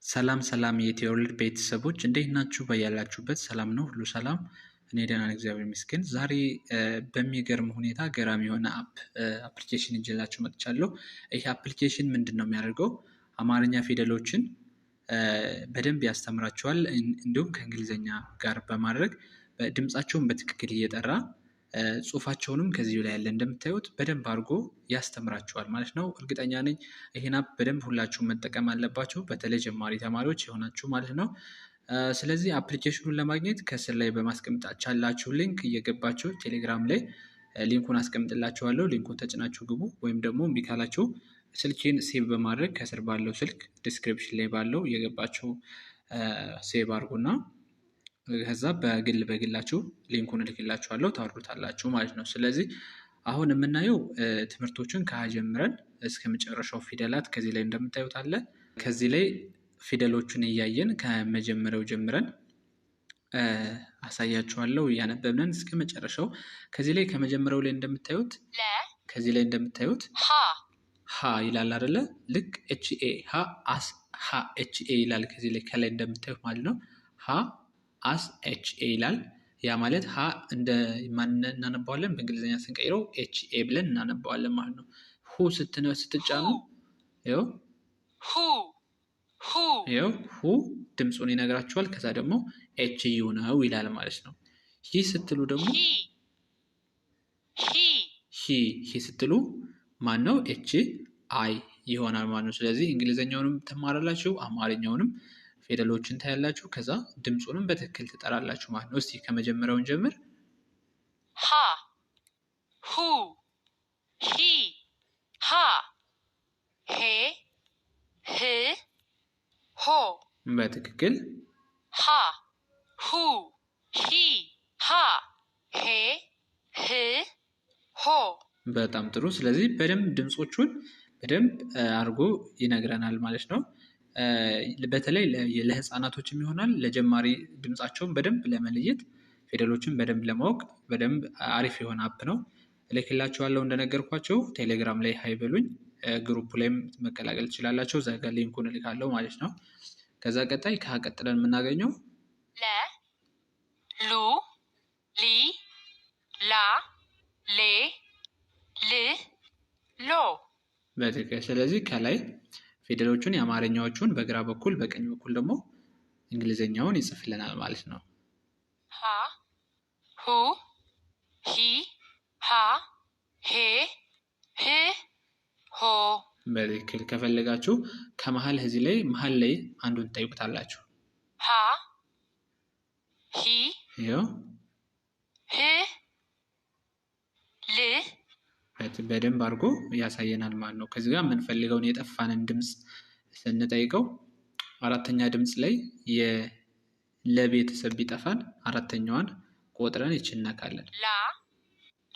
ሰላም ሰላም የኢትዮወርልድ ቤተሰቦች እንዴት ናችሁ? በያላችሁበት ሰላም ነው? ሁሉ ሰላም? እኔ ደህና ነኝ፣ እግዚአብሔር ይመስገን። ዛሬ በሚገርም ሁኔታ ገራሚ የሆነ አፕሊኬሽን ይዤላችሁ መጥቻለሁ። ይህ አፕሊኬሽን ምንድን ነው የሚያደርገው? አማርኛ ፊደሎችን በደንብ ያስተምራችኋል። እንዲሁም ከእንግሊዝኛ ጋር በማድረግ ድምፃቸውን በትክክል እየጠራ ጽሁፋቸውንም ከዚሁ ላይ ያለ እንደምታዩት በደንብ አድርጎ ያስተምራችኋል ማለት ነው። እርግጠኛ ነኝ ይህን አፕ በደንብ ሁላችሁም መጠቀም አለባችሁ፣ በተለይ ጀማሪ ተማሪዎች የሆናችሁ ማለት ነው። ስለዚህ አፕሊኬሽኑን ለማግኘት ከስር ላይ በማስቀምጣችኋላችሁ ሊንክ እየገባችሁ ቴሌግራም ላይ ሊንኩን አስቀምጥላችኋለሁ። ሊንኩን ተጭናችሁ ግቡ። ወይም ደግሞ እምቢ ካላችሁ ስልኬን ሴቭ በማድረግ ከስር ባለው ስልክ ዲስክሪፕሽን ላይ ባለው እየገባችሁ ሴቭ አድርጉና ከዛ በግላችሁ ሊንኩን እልክላችኋለሁ፣ ታወርዱታላችሁ ማለት ነው። ስለዚህ አሁን የምናየው ትምህርቶችን ከሀ ጀምረን እስከ መጨረሻው ፊደላት ከዚህ ላይ እንደምታዩት አለ። ከዚህ ላይ ፊደሎቹን እያየን ከመጀመሪያው ጀምረን አሳያችኋለሁ እያነበብነን እስከ መጨረሻው። ከዚህ ላይ ከመጀመሪያው ላይ እንደምታዩት ከዚህ ላይ እንደምታዩት ሀ ይላል አይደለ? ልክ ኤችኤ ሀ ኤችኤ ይላል ከዚህ ላይ ከላይ እንደምታዩት ማለት ነው። ሀ አስ ኤችኤ ይላል። ያ ማለት ሀ እንደ ማን እናነባዋለን? በእንግሊዝኛ ስንቀይረው ኤችኤ ብለን እናነባዋለን ማለት ነው። ሁ ስትጫኑ ይኸው ሁ ድምፁን ይነግራችኋል። ከዛ ደግሞ ኤች ዩ ነው ይላል ማለት ነው። ሂ ስትሉ ደግሞ ሂ ስትሉ ማን ነው? ኤች አይ ይሆናል ማለት ነው። ስለዚህ እንግሊዝኛውንም ትማራላችሁ፣ አማርኛውንም ፊደሎችን ታያላችሁ፣ ከዛ ድምፁንም በትክክል ትጠራላችሁ ማለት ነው። እስቲ ከመጀመሪያውን ጀምር። ሀ ሁ ሂ ሃ ሄ ህ ሆ። በትክክል ሀ ሁ ሂ ሃ ሄ ህ ሆ። በጣም ጥሩ። ስለዚህ በደንብ ድምፆቹን በደንብ አድርጎ ይነግረናል ማለት ነው። በተለይ ለህፃናቶችም ይሆናል ለጀማሪ ድምፃቸውን በደንብ ለመለየት ፊደሎችን በደንብ ለማወቅ በደንብ አሪፍ የሆነ አፕ ነው። እልክላችኋለሁ እንደነገርኳቸው ቴሌግራም ላይ ሀይ በሉኝ፣ ግሩፕ ላይም መቀላቀል ትችላላቸው። እዛ ጋር ሊንኩን እልካለሁ ማለት ነው። ከዛ ቀጣይ ቀጥለን የምናገኘው ለ ሉ ሊ ላ ሌ ል ሎ። በትክክል። ስለዚህ ከላይ ፊደሎቹን የአማርኛዎቹን በግራ በኩል በቀኝ በኩል ደግሞ እንግሊዝኛውን ይጽፍልናል ማለት ነው። ሀ ሁ ሂ ሃ ሄ ህ ሆ። በትክክል። ከፈለጋችሁ ከመሀል እዚህ ላይ መሀል ላይ አንዱን ትጠይቁታላችሁ። ሀ ሂ ህ ል በደንብ አድርጎ ያሳየናል ማለት ነው። ከዚህ ጋር የምንፈልገውን የጠፋንን ድምፅ ስንጠይቀው አራተኛ ድምፅ ላይ ለቤተሰብ ቢጠፋን አራተኛዋን ቆጥረን ይችነካለን።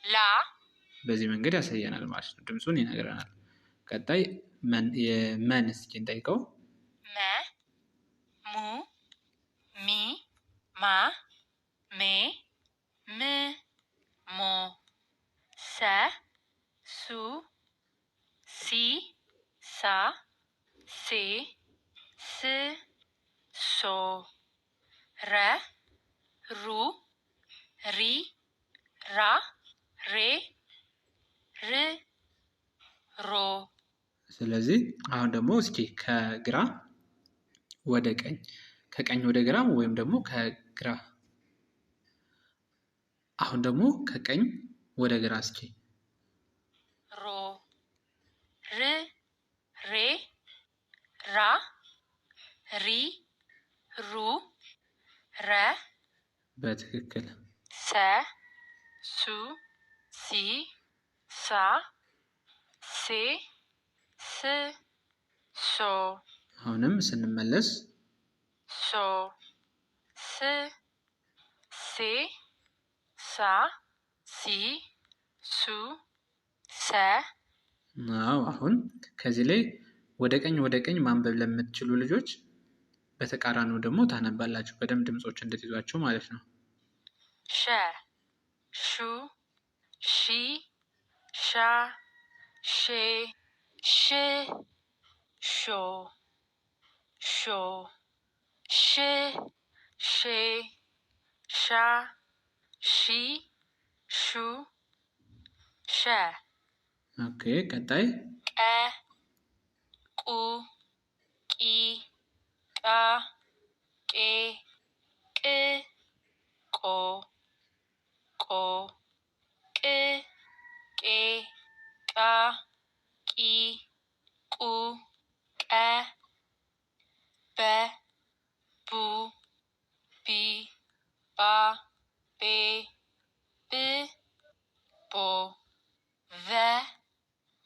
ላ በዚህ መንገድ ያሳየናል ማለት ነው። ድምፁን ይነግረናል። ቀጣይ የመን እስኪ እንጠይቀው። መ ሙ ሚ ማ ሜ ም ሞ ሰ ሱ ሲ ሳ ሴ ስ ሶ ረ ሩ ሪ ራ ሬ ር ሮ። ስለዚህ አሁን ደግሞ እስኪ ከግራ ወደ ቀኝ፣ ከቀኝ ወደ ግራ ወይም ደግሞ ከግራ አሁን ደግሞ ከቀኝ ወደ ግራ እስኪ ሮ ር ሬ ራ ሪ ሩ ረ። በትክክል። ሰ ሱ ሲ ሳ ሴ ስ ሶ። አሁንም ስንመለስ ሶ ስ ሴ ሳ ሲ ሱ ሰ። አሁን ከዚህ ላይ ወደ ቀኝ ማንበብ ለምትችሉ ልጆች በተቃራኒው ደግሞ ታነባላችሁ፣ በደንብ ድምጾች እንድትይዟቸው ማለት ነው። ሸ ሹ ሺ ሻ ሼ ሽ ሾ ሾ ሽ ሼ ሻ ሺ ሹ ሸ ኦኬ ቀጣይ ቀ ቁ ቂ ቃ ቄ ቅ ቆ ቆ ቅ ቄ ቃ ቂ ቁ ቀ በ ቡ ቢ ባ ቤ ብ ቦ ቨ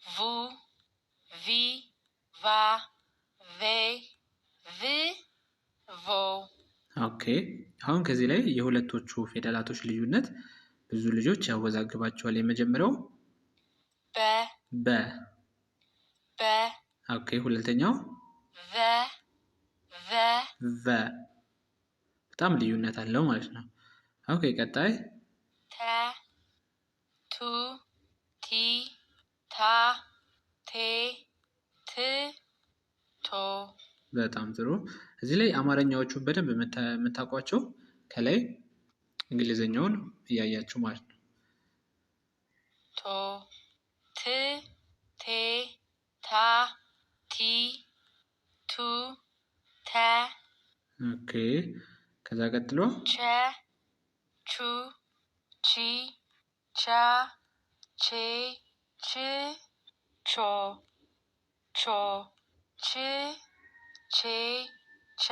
ቡ ቪ ቫ ቬ ቭ ቮ ኦኬ አሁን ከዚህ ላይ የሁለቶቹ ፊደላቶች ልዩነት ብዙ ልጆች ያወዛግባቸዋል። የመጀመሪያው በ በ ኦኬ ሁለተኛው ቨ በጣም ልዩነት አለው ማለት ነው። ኦኬ ቀጣይ ተ ቱ ቲ ታ ቴ ት ቶ በጣም ጥሩ። እዚህ ላይ አማርኛዎቹን በደንብ የምታውቋቸው ከላይ እንግሊዘኛውን እያያችሁ ማለት ነው። ቶ ት ቴ ታ ቲ ቱ ተ ኦኬ ከዛ ቀጥሎ ቸ ቹ ቺ ቻ ቼ ች ቾ ቾ ች ቼ ቻ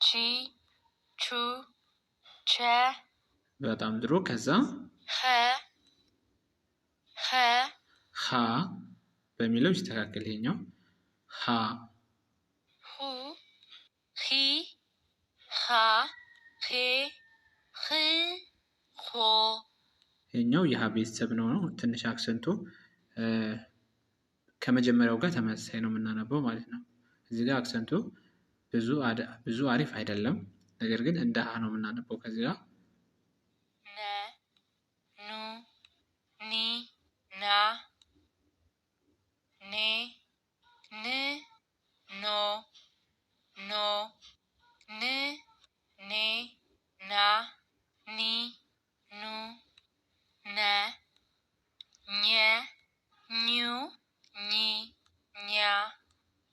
ቺ ቹ ቸ በጣም ጥሩ። ከዛ ኸ ሀ በሚለው ይስተካከል። ይሄኛው ሀ ሁ ሂ ሃ ሄ ህ ሆ ይሄኛው የሀ ቤተሰብ ነው። ትንሽ አክሰንቱ ከመጀመሪያው ጋር ተመሳሳይ ነው የምናነበው ማለት ነው። እዚህ ጋር አክሰንቱ ብዙ አሪፍ አይደለም፣ ነገር ግን እንደ ሀ ነው የምናነበው ከዚህ ጋር ነ ኑ ኒ ና ኔ ን ኖ ኖ ን ኔ ና ኒ ኑ ነ ኘ ኙ ኚ ኛ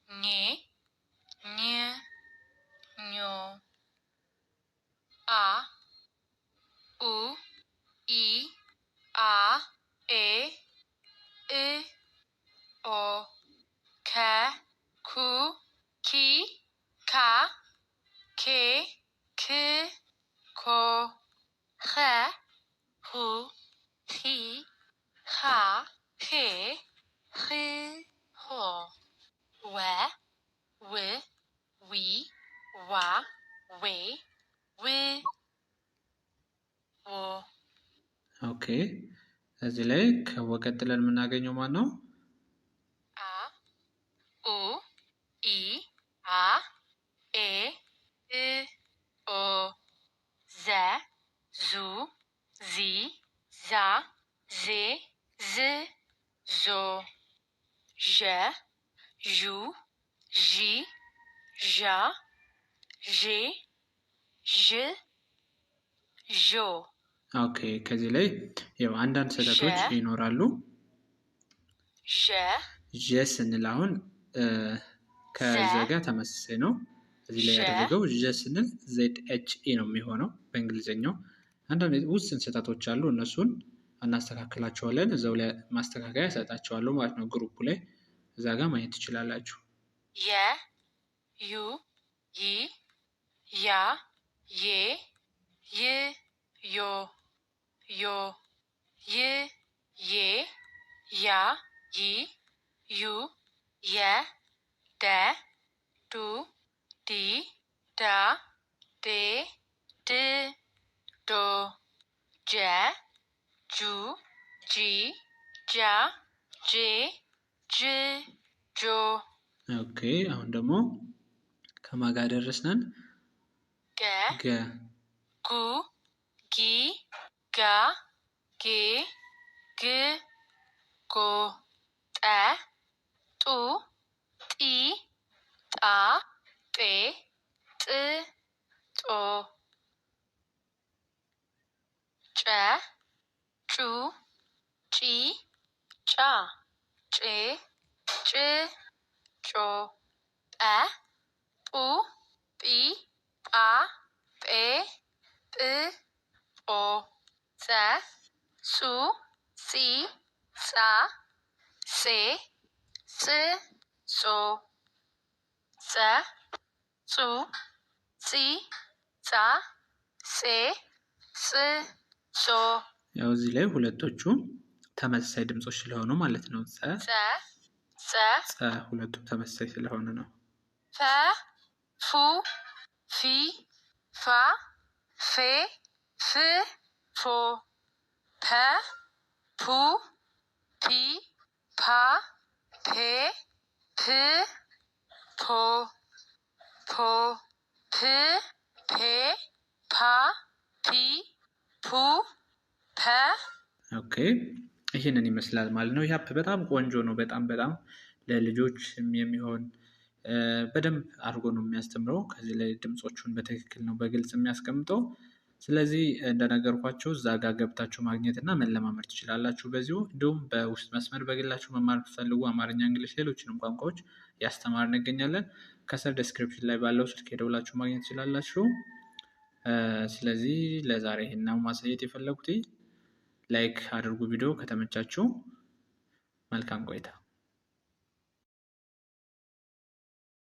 ኜ ኝ ኞ አ ኡ ኢ አ ኤ እ ኦ ከ ኩ ኪ ካ ኬ ክ ኮ ኸ ሁ ሂ ሃ ሄ ህ ሆ ወ ው ዊ ዋ ዌ ው ዎ ኦኬ እዚህ ላይ ከወ ቀጥለን የምናገኘው ማን ነው? አ ኡ ኢ አ ኤ እ ኦ ዘ ዙ ዚ ዛ ዜ ዝ ዞ ዠ ዡ ዢ ዣ ዤ ዥ ዦ ኦኬ ከዚህ ላይ ያው አንዳንድ ስህተቶች ይኖራሉ። ዠ ስንል አሁን ከዘ ጋር ተመሳሳይ ነው። እዚህ ላይ ያደረገው ዠ ስንል ዜድ ኤች ኢ ነው የሚሆነው በእንግሊዝኛው። አንዳንድ ውስን ስህተቶች አሉ፣ እነሱን እናስተካክላቸዋለን። እዛው ላይ ማስተካከያ እሰጣቸዋለሁ ማለት ነው ግሩፑ ላይ፣ እዛ ጋር ማየት ትችላላችሁ። የ ዩ ይ ያ ዬ ይ ዮ ዮ ይ ዬ ያ ይ ዩ የ ደ ዱ ዲ ዳ ዴ ድ ዶ ጀ ጁ ጂ ጃ ጄ ጅ ጆ ኦኬ አሁን ደግሞ ከማጋ ደረስነን። ገ ጉ ጊ ጋ ጌ ግ ጎ ጠ ጡ ጢ ጣ ጴ ጥ ጦ ጨ ጩ ጪ ጫ ጬ ጭ ጮ ጰ ጱ ጲ ጳ ጴ ጵ ጶ ጸ ጹ ጺ ጻ ጼ ጽ ጾ ጸ ጹ ጺ ጻ ጼ ጽ ጾ። ያው እዚህ ላይ ሁለቶቹ ተመሳሳይ ድምጾች ስለሆኑ ማለት ነው። ጸ ሁለቱም ተመሳሳይ ስለሆነ ነው። ፈ ፉ ፊ ፋ ፌ ፍ ፎ ፐ ፑ ፒ ፓ ፔ ፕ ፖ ፖ ፕ ፔ ፓ ፒ ፑ ፐ። ኦኬ ይህንን ይመስላል ማለት ነው። ይህ አፕ በጣም ቆንጆ ነው። በጣም ለልጆች የሚሆን በደንብ አድርጎ ነው የሚያስተምረው። ከዚህ ላይ ድምፆቹን በትክክል ነው በግልጽ የሚያስቀምጠው። ስለዚህ እንደነገርኳችሁ እዛ ጋር ገብታችሁ ማግኘት እና መለማመድ ትችላላችሁ በዚሁ። እንዲሁም በውስጥ መስመር በግላችሁ መማር ብትፈልጉ አማርኛ፣ እንግሊሽ፣ ሌሎችንም ቋንቋዎች ያስተማር እንገኛለን። ከስር ዲስክሪፕሽን ላይ ባለው ስልክ ሄደውላችሁ ማግኘት ትችላላችሁ። ስለዚህ ለዛሬ ይሄን ነው ማሳየት የፈለጉት። ላይክ አድርጉ ቪዲዮ ከተመቻችሁ። መልካም ቆይታ